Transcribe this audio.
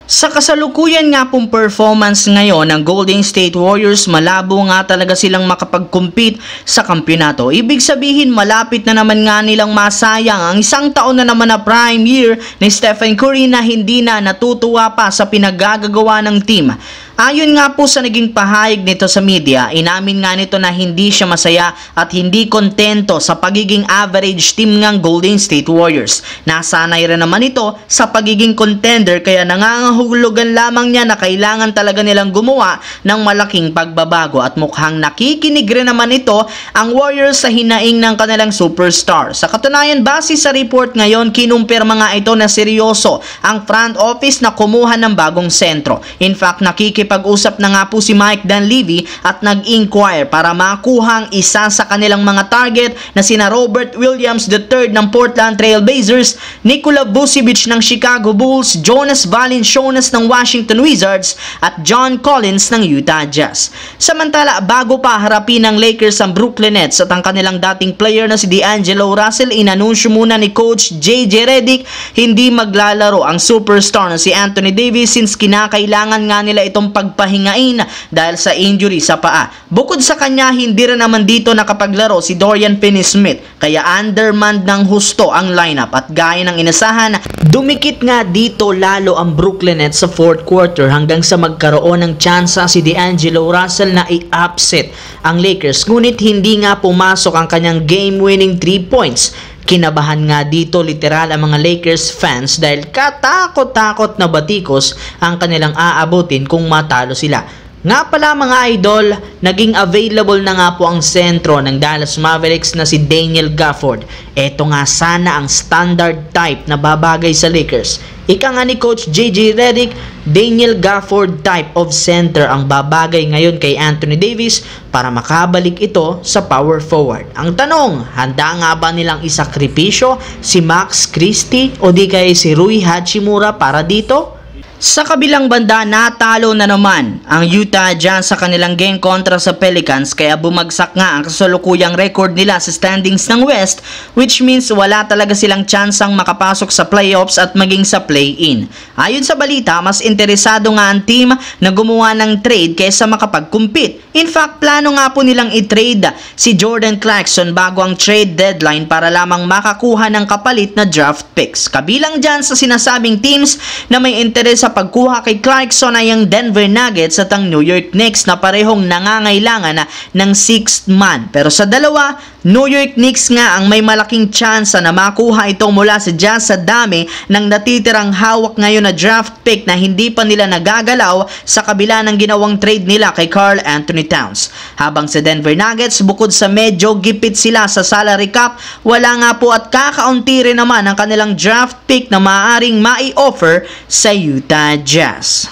Sa kasalukuyan nga pong performance ngayon ng Golden State Warriors, malabo nga talaga silang makapag-compete sa kampyonato. Ibig sabihin, malapit na naman nga nilang masayang ang isang taon na naman na prime year ni Stephen Curry na hindi na natutuwa pa sa pinagagagawa ng team. Ayon nga po sa naging pahayag nito sa media, inamin nga nito na hindi siya masaya at hindi kontento sa pagiging average team ng Golden State Warriors. Nasanay rin naman ito sa pagiging contender kaya nangangahulugan lamang niya na kailangan talaga nilang gumawa ng malaking pagbabago at mukhang nakikinig rin naman ito ang Warriors sa hinaing ng kanilang superstar. Sa katunayan, base sa report ngayon, kinumpirma nga ito na seryoso ang front office na kumuha ng bagong sentro. In fact, nakikipag-usap na nga po si Mike Dunleavy at nag-inquire para makuha ang isa sa kanilang mga target na sina Robert Williams III ng Portland Trail Blazers, Nikola Vucevic ng Chicago Bulls, Jonas Valanciunas ng Washington Wizards at John Collins ng Utah Jazz. Samantala, bago pa harapin ng Lakers ang Brooklyn Nets at ang kanilang dating player na si D'Angelo Russell, inanunsyo muna ni Coach JJ Redick hindi maglalaro ang superstar na si Anthony Davis since kinakailangan nga nila itong pagpahingain dahil sa injury sa paa. Bukod sa kanya, hindi rin naman dito nakapaglaro si Dorian Finney-Smith kaya undermanned ng husto ang lineup at gaya ng inasahan, dumikit nga dito lalo ang Brooklyn Nets sa fourth quarter hanggang sa magkaroon ng tsansa si D'Angelo Russell na i-upset ang Lakers, ngunit hindi nga pumasok ang kanyang game-winning 3 points. Kinabahan nga dito literal ang mga Lakers fans dahil katakot-takot na batikos ang kanilang aabutin kung matalo sila. Nga pala mga idol, naging available na nga po ang sentro ng Dallas Mavericks na si Daniel Gafford. Ito nga sana ang standard type na babagay sa Lakers. Ika nga ni Coach JJ Redick, Daniel Gafford type of center ang babagay ngayon kay Anthony Davis para makabalik ito sa power forward. Ang tanong, handa nga ba nilang isakripisyo si Max Christie o di kaya si Rui Hachimura para dito? Sa kabilang banda, natalo na naman ang Utah Jazz sa kanilang game kontra sa Pelicans kaya bumagsak nga ang kasalukuyang record nila sa standings ng West, which means wala talaga silang tsansang makapasok sa playoffs at maging sa play-in. Ayon sa balita, mas interesado nga ang team na gumawa ng trade kaysa makapag-compete. In fact, plano nga po nilang i-trade si Jordan Clarkson bago ang trade deadline para lamang makakuha ng kapalit na draft picks. Kabilang dyan sa sinasabing teams na may interes sa pagkuha kay Clarkson ay ang Denver Nuggets at ang New York Knicks na parehong nangangailangan ng 6th man. Pero sa dalawa, New York Knicks nga ang may malaking tsansa na makuha ito mula sa Jazz sa dami ng natitirang hawak ngayon na draft pick na hindi pa nila nagagalaw sa kabila ng ginawang trade nila kay Karl Anthony Towns. Habang sa Denver Nuggets, bukod sa medyo gipit sila sa salary cap, wala nga po at kakaunti rin naman ang kanilang draft pick na maaaring mai-offer sa Utah Jazz.